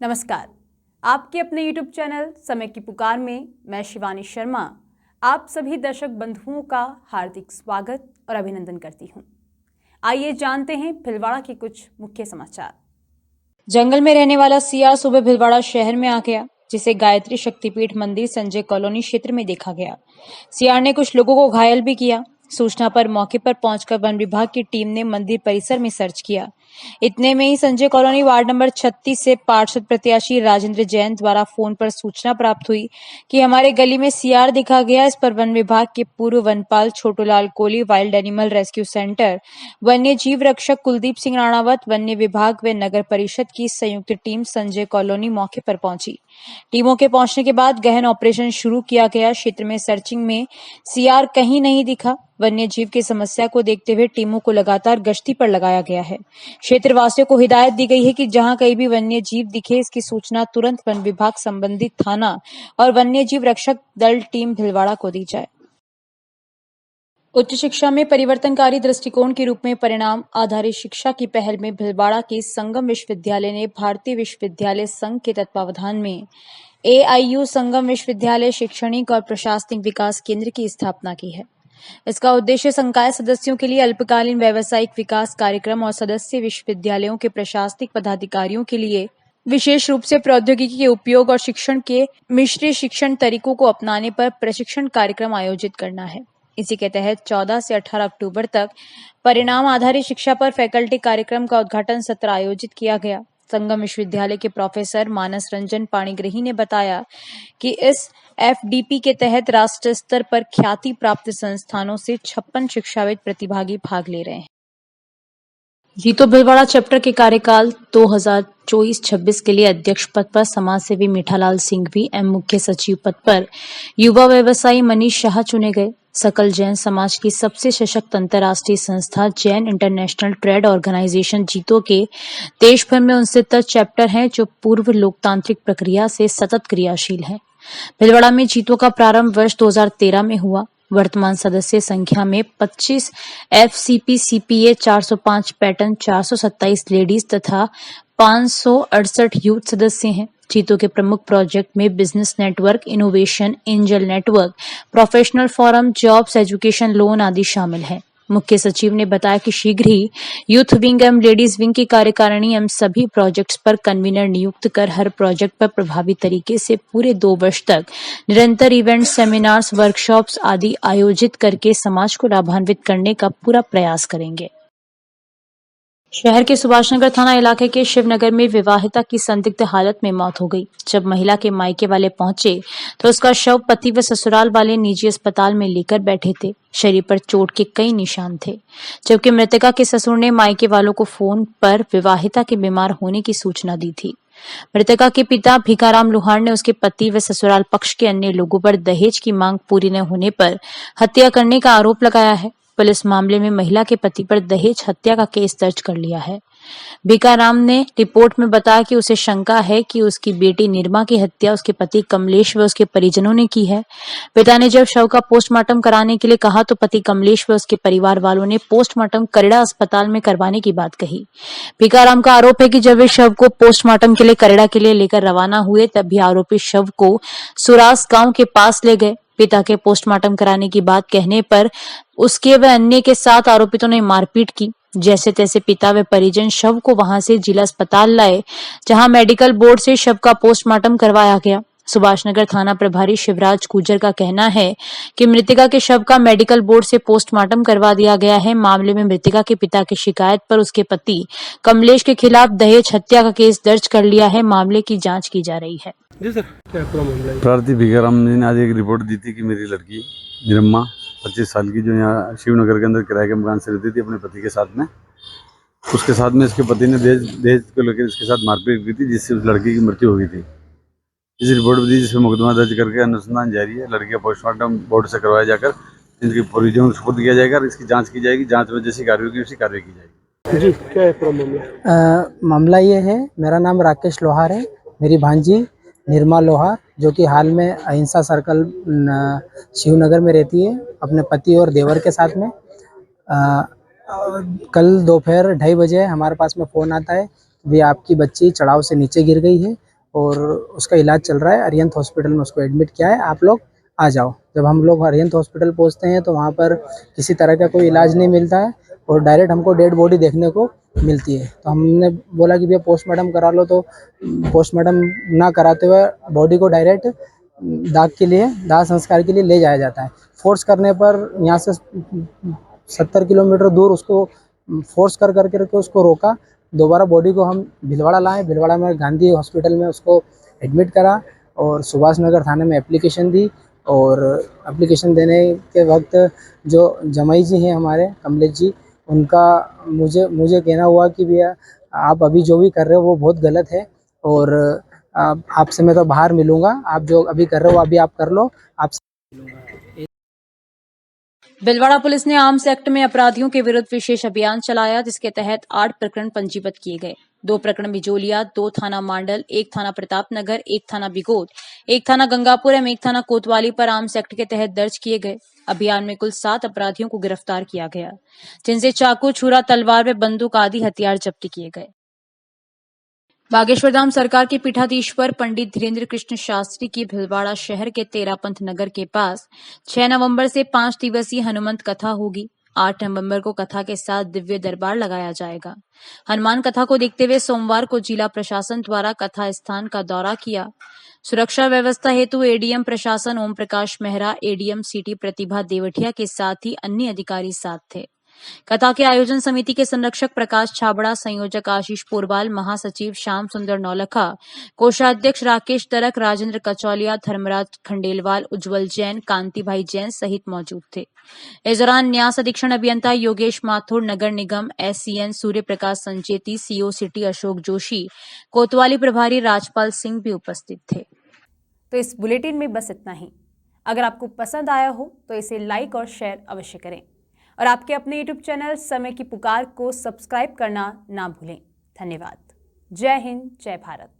नमस्कार। आपके अपने YouTube चैनल समय की पुकार में मैं शिवानी शर्मा आप सभी दर्शक बंधुओं का हार्दिक स्वागत और अभिनंदन करती हूं। आइए जानते हैं भीलवाड़ा के कुछ मुख्य समाचार। जंगल में रहने वाला सियार सुबह भीलवाड़ा शहर में आ गया, जिसे गायत्री शक्तिपीठ मंदिर संजय कॉलोनी क्षेत्र में देखा गया। सियार ने कुछ लोगों को घायल भी किया। सूचना पर मौके पर पहुंचकर वन विभाग की टीम ने मंदिर परिसर में सर्च किया। इतने में ही संजय कॉलोनी वार्ड नंबर 36 से पार्षद प्रत्याशी राजेंद्र जैन द्वारा फोन पर सूचना प्राप्त हुई कि हमारे गली में सियार दिखा गया। इस पर वन विभाग के पूर्व वनपाल Chhotulal Kohli, wild animal rescue centre, वन्य जीव रक्षक कुलदीप सिंह राणावत, वन्य विभाग व नगर परिषद की संयुक्त टीम संजय कॉलोनी मौके पर पहुंची। टीमों के पहुंचने के बाद गहन ऑपरेशन शुरू किया गया। क्षेत्र में सर्चिंग में सियार कहीं नहीं दिखा। वन्य जीव की समस्या को देखते हुए टीमों को लगातार गश्ती पर लगाया गया है। क्षेत्रवासियों को हिदायत दी गई है कि जहां कहीं भी वन्य जीव दिखे, इसकी सूचना तुरंत वन विभाग, संबंधित थाना और वन्य जीव रक्षक दल टीम भीलवाड़ा को दी जाए। उच्च शिक्षा में परिवर्तनकारी दृष्टिकोण के रूप में परिणाम आधारित शिक्षा की पहल में भीलवाड़ा के संगम विश्वविद्यालय ने भारतीय विश्वविद्यालय संघ के तत्वावधान में AIU संगम विश्वविद्यालय शैक्षणिक और प्रशासनिक विकास केंद्र की स्थापना की है। इसका उद्देश्य संकाय सदस्यों के लिए अल्पकालीन व्यावसायिक विकास कार्यक्रम और सदस्य विश्वविद्यालयों के प्रशासनिक पदाधिकारियों के लिए विशेष रूप से प्रौद्योगिकी के उपयोग और शिक्षण के मिश्रित शिक्षण तरीकों को अपनाने पर प्रशिक्षण कार्यक्रम आयोजित करना है। इसी के तहत 14 से 18 अक्टूबर तक परिणाम आधारित शिक्षा पर फैकल्टी कार्यक्रम का उद्घाटन सत्र आयोजित किया गया। संगम विश्वविद्यालय के प्रोफेसर मानस रंजन पाणिग्रही ने बताया कि इस FDP के तहत राष्ट्रीय स्तर पर ख्याति प्राप्त संस्थानों से 56 शिक्षाविद प्रतिभागी भाग ले रहे हैं। जीतो भीलवाड़ा चैप्टर के कार्यकाल 2024-26 के लिए अध्यक्ष पद पर समाजसेवी मीठालाल सिंघवी एवं मुख्य सचिव पद पर युवा व्यवसायी मनीष शाह चुने गए। सकल जैन समाज की सबसे सशक्त अंतर्राष्ट्रीय संस्था जैन इंटरनेशनल ट्रेड ऑर्गेनाइजेशन जीतो के देश भर में 69 चैप्टर हैं, जो पूर्व लोकतांत्रिक प्रक्रिया से सतत क्रियाशील हैं। भीलवाड़ा में जीतो का प्रारंभ वर्ष 2013 में हुआ। वर्तमान सदस्य संख्या में 25 FCP CPA, 405 पैटर्न, 427 लेडीज तथा 568 यूथ सदस्य हैं। जीतो के प्रमुख प्रोजेक्ट में business network, innovation, angel network, professional forum, jobs, education loan आदि शामिल हैं। मुख्य सचिव ने बताया कि शीघ्र ही यूथ विंग एवं लेडीज विंग की कार्यकारिणी एवं सभी प्रोजेक्ट्स पर कन्वीनर नियुक्त कर हर प्रोजेक्ट पर प्रभावी तरीके से पूरे 2 वर्ष तक निरंतर इवेंट, सेमिनार्स, वर्कशॉप्स आदि आयोजित करके समाज को लाभान्वित करने का पूरा प्रयास करेंगे। शहर के सुभाषनगर थाना इलाके के शिवनगर में विवाहिता की संदिग्ध हालत में मौत हो गई। जब महिला के मायके वाले पहुंचे तो उसका शव पति व ससुराल वाले निजी अस्पताल में लेकर बैठे थे। शरीर पर चोट के कई निशान थे, जबकि मृतका के ससुर ने मायके वालों को फोन पर विवाहिता के बीमार होने की सूचना दी थी। मृतका के पिता भिकाराम लोहार ने उसके पति व ससुराल पक्ष के अन्य लोगों पर दहेज की मांग पूरी न होने पर हत्या करने का आरोप लगाया है। पुलिस मामले में महिला के पति पर दहेज हत्या का केस दर्ज कर लिया है। भिकाराम ने रिपोर्ट में बताया कि उसे शंका है कि उसकी बेटी निर्मा की हत्या उसके पति कमलेश व उसके परिजनों ने की है। पिता ने जब शव का पोस्टमार्टम कराने के लिए कहा तो पति कमलेश व उसके परिवार वालों ने पोस्टमार्टम करेड़ा अस्पताल में करवाने की बात कही। भिकाराम का आरोप है कि जब वे शव को पोस्टमार्टम के लिए करेड़ा के लिए लेकर रवाना हुए, तब भी आरोपी शव को सुरास गांव के पास ले गए। पिता के पोस्टमार्टम कराने की बात कहने पर उसके व अन्य के साथ आरोपितों ने मारपीट की। जैसे तैसे पिता व परिजन शव को वहां से जिला अस्पताल लाए, जहां मेडिकल बोर्ड से शव का पोस्टमार्टम करवाया गया। सुभाषनगर थाना प्रभारी शिवराज गुर्जर का कहना है कि मृतका के शव का मेडिकल बोर्ड से पोस्टमार्टम करवा दिया गया है। मामले में मृतका के पिता की शिकायत पर उसके पति कमलेश के खिलाफ दहेज हत्या का केस दर्ज कर लिया है। मामले की जांच की जा रही है। जी सर, क्या पूरा मामला है? प्रार्थी भिकाराम जी ने आज एक रिपोर्ट दी थी कि मेरी लड़की निर्मा 25 साल की, जो यहाँ शिवनगर के अंदर किराए के मकान से रहती थी अपने पति के साथ में, उसके साथ में इसके पति ने दहेज को लेकर इसके साथ मारपीट की थी, जिससे उस लड़की की मृत्यु हो गई थी। इस रिपोर्ट दी, जिसमें मुकदमा दर्ज करके अनुसंधान जारी है। लड़की का पोस्टमार्टम बोर्ड से करवाया जाकर इनकी परिजनों को सुपुर्द किया जाएगा और इसकी जाँच की जाएगी। जाँच में जैसी कार्रवाई की उसी कार्रवाई की जाएगी। जी, क्या है पूरा मामला? मामला ये है, मेरा नाम राकेश लोहार है। मेरी भांजी निर्मा लोहार, जो कि हाल में अहिंसा सर्कल शिवनगर में रहती है अपने पति और देवर के साथ में। कल दोपहर 2:30 बजे हमारे पास में फ़ोन आता है, भी आपकी बच्ची चढ़ाव से नीचे गिर गई है। और उसका इलाज चल रहा है। अरिहंत हॉस्पिटल में उसको एडमिट किया है। आप लोग आ जाओ। जब हम लोग अरिहंत हॉस्पिटल पहुंचते हैं तो वहाँ पर किसी तरह का कोई इलाज नहीं मिलता है और डायरेक्ट हमको डेड बॉडी देखने को मिलती है। तो हमने बोला कि भैया पोस्टमार्टम करा लो, तो पोस्टमार्टम ना कराते हुए बॉडी को डायरेक्ट दाह संस्कार के लिए ले जाया जाता है। फोर्स करने पर यहाँ से 70 किलोमीटर दूर उसको फोर्स कर करके उसको रोका। दोबारा बॉडी को हम भीलवाड़ा लाए। भीलवाड़ा में गांधी हॉस्पिटल में उसको एडमिट करा और सुभाष नगर थाने में एप्लीकेशन दी। और एप्लीकेशन देने के वक्त जो जमाई जी हैं हमारे कमलेश जी, उनका मुझे कहना हुआ कि भैया आप अभी जो भी कर रहे हो वो बहुत गलत है और आपसे मैं तो बाहर मिलूंगा, आप जो अभी कर रहे हो अभी आप कर लो। आप भिलवाड़ा पुलिस ने आर्म्स एक्ट में अपराधियों के विरुद्ध विशेष अभियान चलाया, जिसके तहत 8 प्रकरण पंजीबद्ध किए गए। 2 प्रकरण बिजोलिया, 2 थाना मांडल, 1 थाना प्रतापनगर, 1 थाना बिगोद, 1 थाना गंगापुर एवं 1 थाना कोतवाली पर आर्म्स एक्ट के तहत दर्ज किए गए। अभियान में कुल 7 अपराधियों को गिरफ्तार किया गया, जिनसे चाकू, छुरा, तलवार व बंदूक आदि हथियार जब्त किए गए। बागेश्वर धाम सरकार के पीठाधीश्वर पंडित धीरेन्द्र कृष्ण शास्त्री की भिलवाड़ा शहर के तेरापंथ नगर के पास 6 नवंबर से 5 दिवसीय हनुमंत कथा होगी। 8 नवंबर को कथा के साथ दिव्य दरबार लगाया जाएगा। हनुमान कथा को देखते हुए सोमवार को जिला प्रशासन द्वारा कथा स्थान का दौरा किया। सुरक्षा व्यवस्था हेतु एडीएम प्रशासन ओम प्रकाश मेहरा, एडीएम सिटी प्रतिभा देवटिया के साथ ही अन्य अधिकारी साथ थे। कथा के आयोजन समिति के संरक्षक प्रकाश छाबड़ा, संयोजक आशीष पोरवाल, महासचिव श्याम सुंदर नौलखा, कोषाध्यक्ष राकेश तरक, राजेंद्र कचौलिया, धर्मराज खंडेलवाल, उज्जवल जैन, कांति भाई जैन सहित मौजूद थे। इस दौरान न्यास अधीक्षण अभियंता योगेश माथुर, नगर निगम SCN Surya Prakash Sancheti, CO city Ashok Joshi, कोतवाली प्रभारी राजपाल सिंह भी उपस्थित थे। तो इस बुलेटिन में बस इतना ही। अगर आपको पसंद आया हो तो इसे लाइक और शेयर अवश्य करें और आपके अपने YouTube चैनल समय की पुकार को सब्सक्राइब करना ना भूलें। धन्यवाद। जय हिंद, जय भारत।